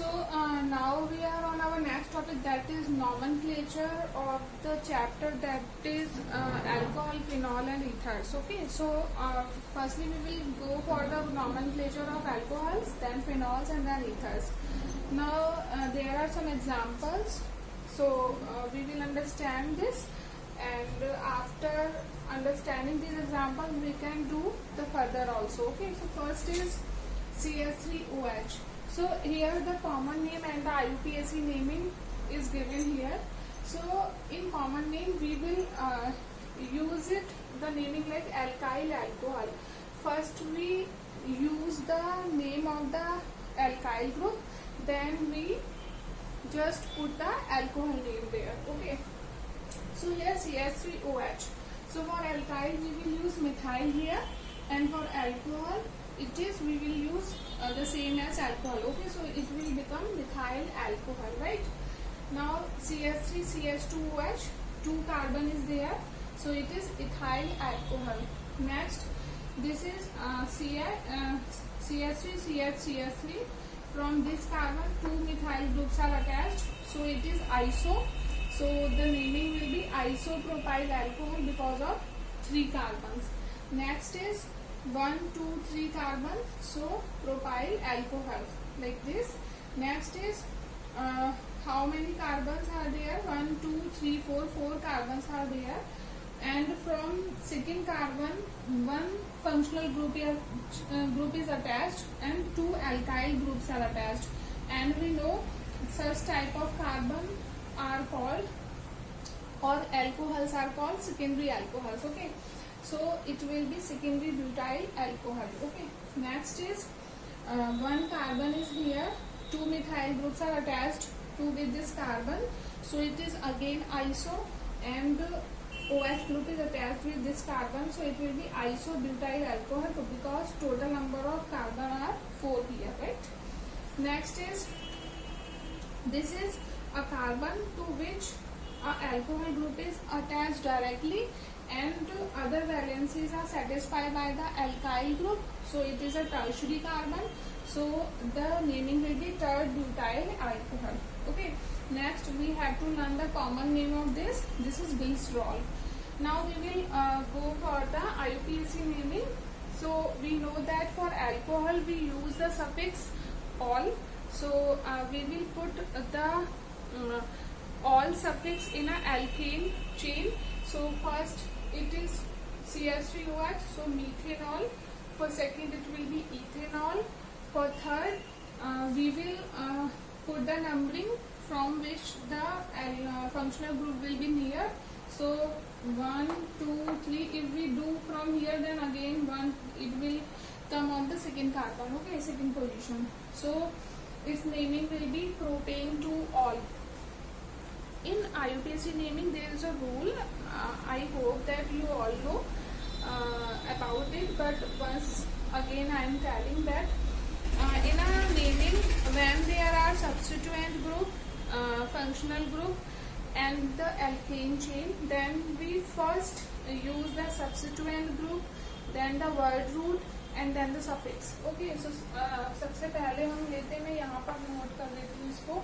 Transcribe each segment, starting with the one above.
Now we are on our next topic, that is nomenclature of the chapter, that is alcohol, phenol and ethers. Okay, so firstly we will go for the nomenclature of alcohols, then phenols and then ethers. Now there are some examples, so we will understand this, and after understanding these examples we can do the further also. Okay, so first is CH3OH. So here the common name and the IUPAC naming is given here. So in common name we will use it, the naming like alkyl alcohol. First we use the name of the alkyl group, then we just put the alcohol name there. Okay, so here CH3OH. So for alkyl we will use methyl here, and for alcohol it is, we will use the same as alcohol. Okay, so it will become methyl alcohol, right? Now CH3CH2OH, 2 carbon is there, so it is ethyl alcohol. Next, this is CH3CH3. From this carbon 2 methyl groups are attached, so it is iso. So the naming will be isopropyl alcohol because of 3 carbons. Next is 1, 2, 3 carbon, so propyl alcohol, like this. Next is how many carbons are there? 1, 2, 3, 4 carbons are there, and from second carbon 1 functional group is attached and 2 alkyl groups are attached, and we know such type of carbon are called, or alcohols are called secondary alcohols. Okay, so it will be secondary butyl alcohol. Okay, next is 1 carbon is here, 2 methyl groups are attached to with this carbon, so it is again iso, and OH group is attached with this carbon, so it will be isobutyl alcohol because total number of carbon are 4 here, right? Next is, this is a carbon to which a alcohol group is attached directly, and other valencies are satisfied by the alkyl group, so it is a tertiary carbon, so the naming will be third butyl alcohol. Okay, next we have to learn the common name of this. This is glycerol. Now we will go for the IUPAC naming. So we know that for alcohol we use the suffix -ol, so we will put the -ol suffix in a alkane chain. So first it is CH3OH, so methanol. For second it will be ethanol. For third we will put the numbering from which the functional group will be near. So 1, 2, 3. If we do from here, then again 1, it will come on the second carbon. Okay, second position. So its naming will be propane to all. In IUPAC naming there is a rule, I hope that you all know about it, but once again I am telling that in a naming, when there are substituent group, functional group and the alkane chain, then we first use the substituent group, then the word root and then the suffix. Okay, so सबसे पहले हम लेते हैं, मैं यहाँ पर note कर देती हूँ इसको.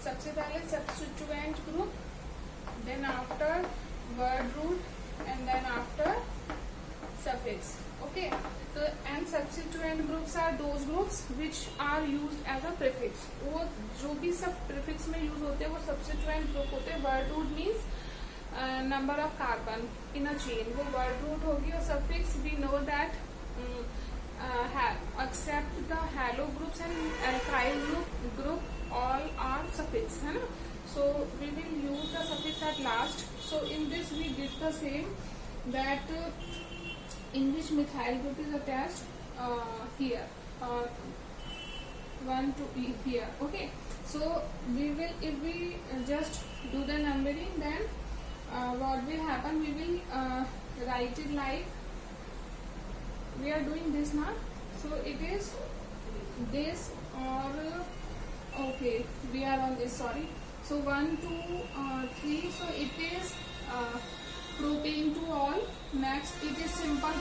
सबसे पहले substituent group, then after word root and then after suffix. Okay, so and substituent groups are those groups which are used as a prefix. वो जो भी सब prefix में use होते हैं वो substituent group होते हैं. word root means number of carbon in a chain, वो word root होगी. और suffix we know that except the halo groups and alkyl group all are suffix, है ना. So we will use the suffix at last. So in this we did the same, that in which methyl group is attached here, 1 to here. Okay, so we will, if we just do the numbering, then what will happen, we will write it like we are doing this now. So it is this, or okay, we are on this, sorry. So 1, 2, 3, so it is propane to all. Next it is simple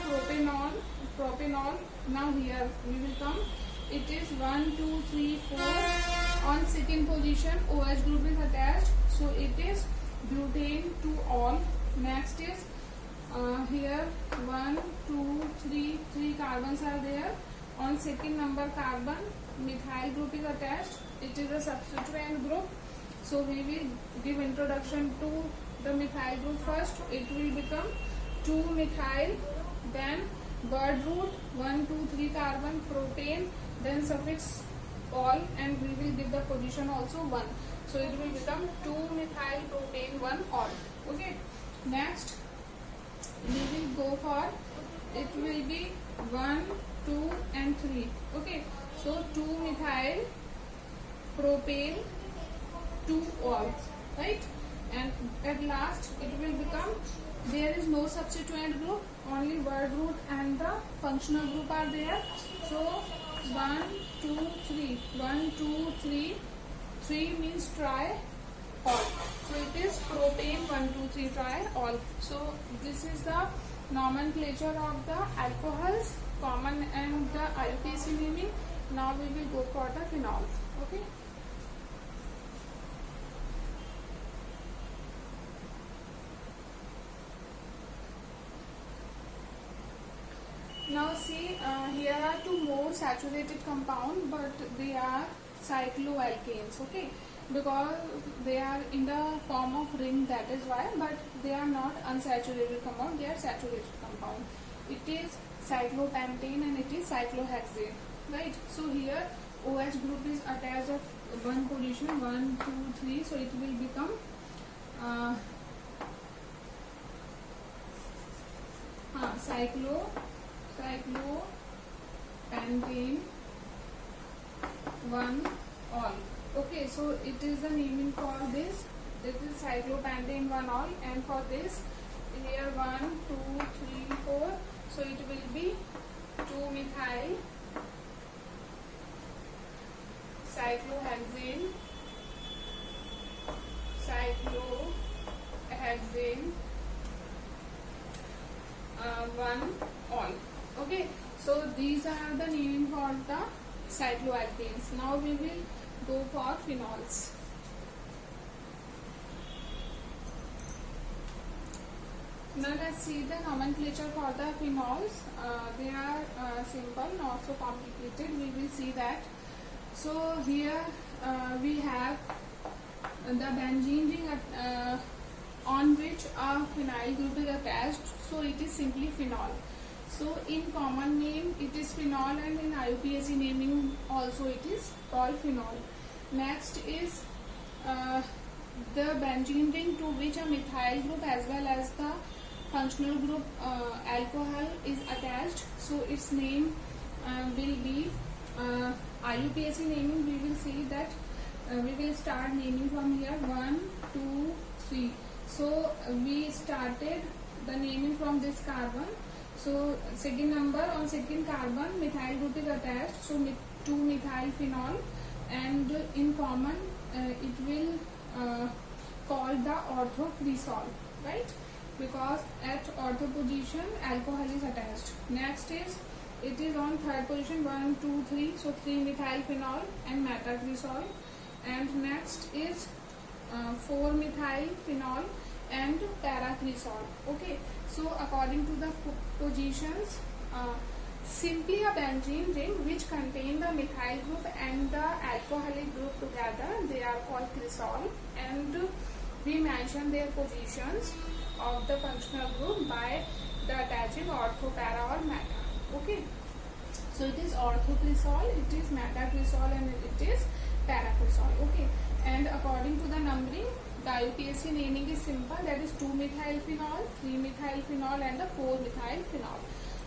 propanol. Now here we will come, it is 1, 2, 3, 4. On second position, OH group is attached, so it is butane to all. Next is here 1, 2, 3, 3 carbons are there. On second number carbon, methyl group is attached. It is a substituent group. So we will give introduction to the methyl group first. It will become 2-methyl, then word root 1, 2, 3 carbon, propane, then suffix all, and we will give the position also 1. So it will become 2-methyl propane 1 all. Okay. Next we will go for, it will be 1, 2 and 3. Okay. So 2-methyl propane 2 all, right? And at last it will become, there is no substituent group, only word root and the functional group are there. So 1, 2, 3, 1, 2, 3, 3 means tri all. So it is propane 1, 2, 3 tri all. So this is the nomenclature of the alcohols, common and the IUPAC naming. Now we will go for the phenols. Okay. Now see, here are two more saturated compound, but they are cycloalkanes. Okay, because they are in the form of ring, that is why, but they are not unsaturated compound, they are saturated compound. It is cyclopentane and it is cyclohexane, right? So here OH group is attached at one position, 1, 2, 3, so it will become cyclopentane 1 all. Okay, so it is the naming for this. This is cyclopentane 1 all, and for this here 1, 2, 3, 4. So it will be 2-methyl cyclohexane 1 all. Okay, so these are the naming for the cycloalkanes. Now we will go for phenols. Now let's see the nomenclature for the phenols. They are simple, not so complicated. We will see that. So here we have the benzene ring on which a phenyl group is attached. So it is simply phenol. So in common name it is phenol, and in IUPAC naming also it is called phenol. Next is the benzene ring to which a methyl group as well as the functional group alcohol is attached. So its name will be IUPAC naming. We will see that we will start naming from here 1, 2, 3. So we started the naming from this carbon. So second number, on second carbon methyl group is attached, so 2-methyl phenol, and in common it will call the orthocresol, right? Because at ortho position alcohol is attached. Next is, it is on third position 1, 2, 3, so 3-methyl phenol and metacresol. And next is 4-methyl phenol and paracresol. Okay, so according to the positions, simply a benzene ring which contain the methyl group and the alcoholic group together, they are called cresol, and we mention their positions of the functional group by the attaching ortho, para or meta. Okay, so it is orthocresol, it is metacresol, and it is paracresol. Okay, and according to the numbering, the IUPAC naming is simple, that is 2-methyl phenol, 3-methyl phenol and the 4-methyl phenol.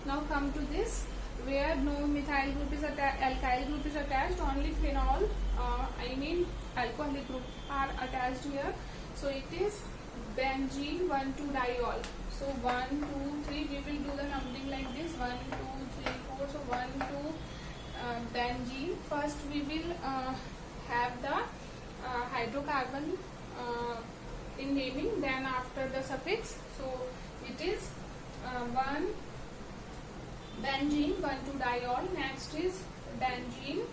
Now come to this, where no methyl group is attached, alkyl group is attached, only phenol, alcoholic group are attached here. So it is benzene 1,2-diol. So 1, 2, 3, we will do the numbering like this, 1, 2, 3, 4. So 1, 2, benzene. First we will have the hydrocarbon in naming, then after the suffix. So it is 1 benzene 1,2-diol. Next is benzene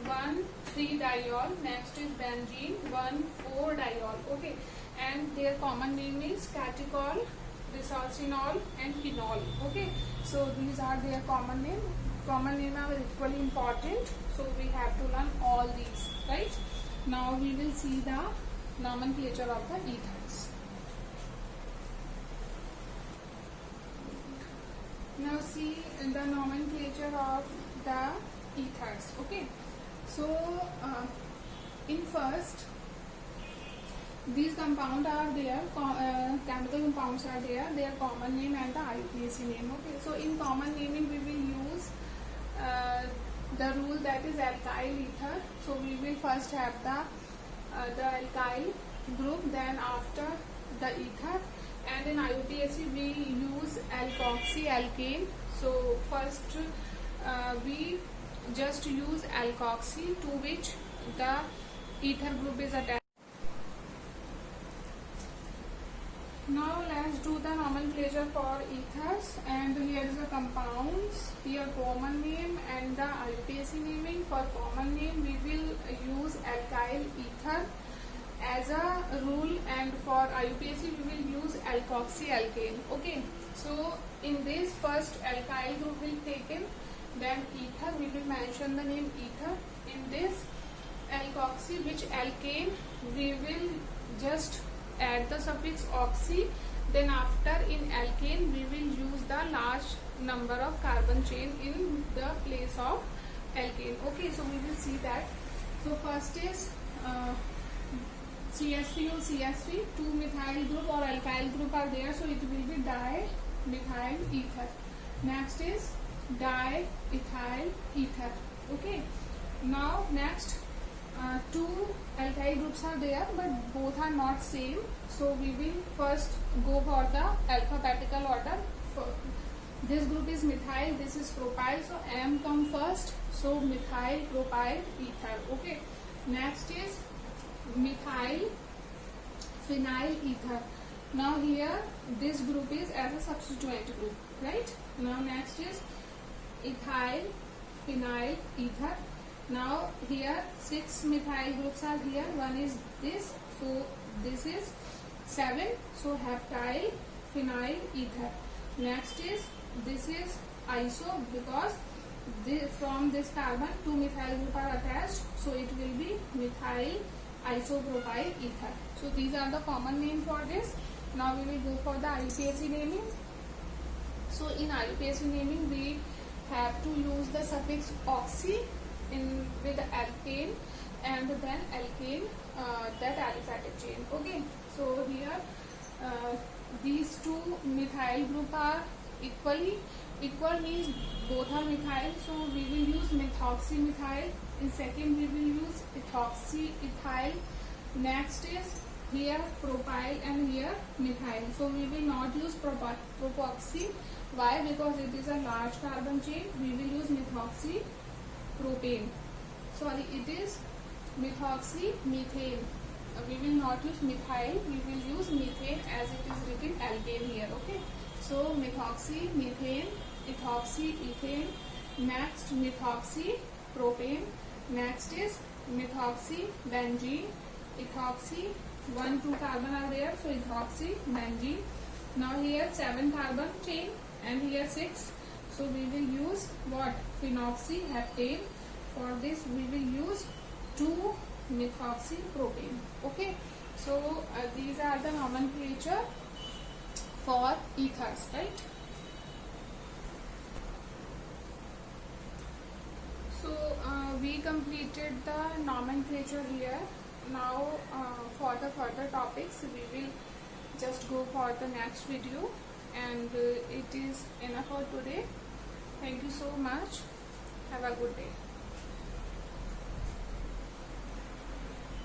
1,3-diol. Next is benzene 1,4-diol. Okay, and their common name is catechol, resorcinol, and phenol. Okay, so these are their common name. Common name are equally important, so we have to learn all these, right? Now we will see the nomenclature of the ethers. Now see the nomenclature of the ethers. Okay, so in first, these compounds are there, chemical compounds are there, their common name and the IUPAC name. Okay, so in common naming we will use the rule that is alkyl ether. So we will first have the alkyl group, then after the ether, and in IUPAC we use alkoxy alkane. So first we just use alkoxy, to which the ether group is attached. Now let's do the nomenclature for ethers, and here is the compounds, here common name and the IUPAC naming. For common name we will use alkyl ether as a rule, and for IUPAC we will use alkoxy alkane. Okay, so in this first alkyl group will taken, then ether we will mention the name ether. In this alkoxy, which alkane, we will just add the suffix oxy, then after in alkane we will use the large number of carbon chain in the place of alkane. Okay, so we will see that. So first is CH3 or CH3, 2-methyl group or alkyl group are there, so it will be dimethyl ether. Next is diethyl ether. Okay, now next, two alkyl groups are there, but both are not same, so we will first go for the alphabetical order. This group is methyl, this is propyl, so M come first, so methyl propyl ether. Okay, next is methyl phenyl ether. Now here this group is as a substituent group, right? Now next is ethyl phenyl ether. Now here 6 methyl groups are here. One is this, so this is 7, so heptyl phenyl ether. Next is, this is iso, because from this carbon 2 methyl group are attached, so it will be methyl isopropyl ether. So these are the common name for this. Now we will go for the IUPAC naming. So in IUPAC naming we have to use the suffix oxy in with alkane, and then alkane, that aliphatic chain. Okay, so here these two methyl group are equal means both are methyl, so we will use methoxymethyl. In second we will use ethoxyethyl. Next is here propyl and here methyl, so we will not use propoxy. Why? Because it is a large carbon chain. We will use methoxypropane. Sorry, it is methoxymethane. We will not use methyl, we will use methane as it is written alkane here. Okay, so methoxymethane, ethoxyethane, next methoxypropane, next is methoxybenzene, ethoxy, 1 2 carbon are there, so ethoxybenzene. Now here 7 carbon chain and here 6, so we will use what? Phenoxyheptane. For this we will use 2-methoxypropane. Okay, so these are the nomenclature for ethers, right? So we completed the nomenclature here. Now for the further topics we will just go for the next video, and it is enough for today. Thank you so much. Have a good day.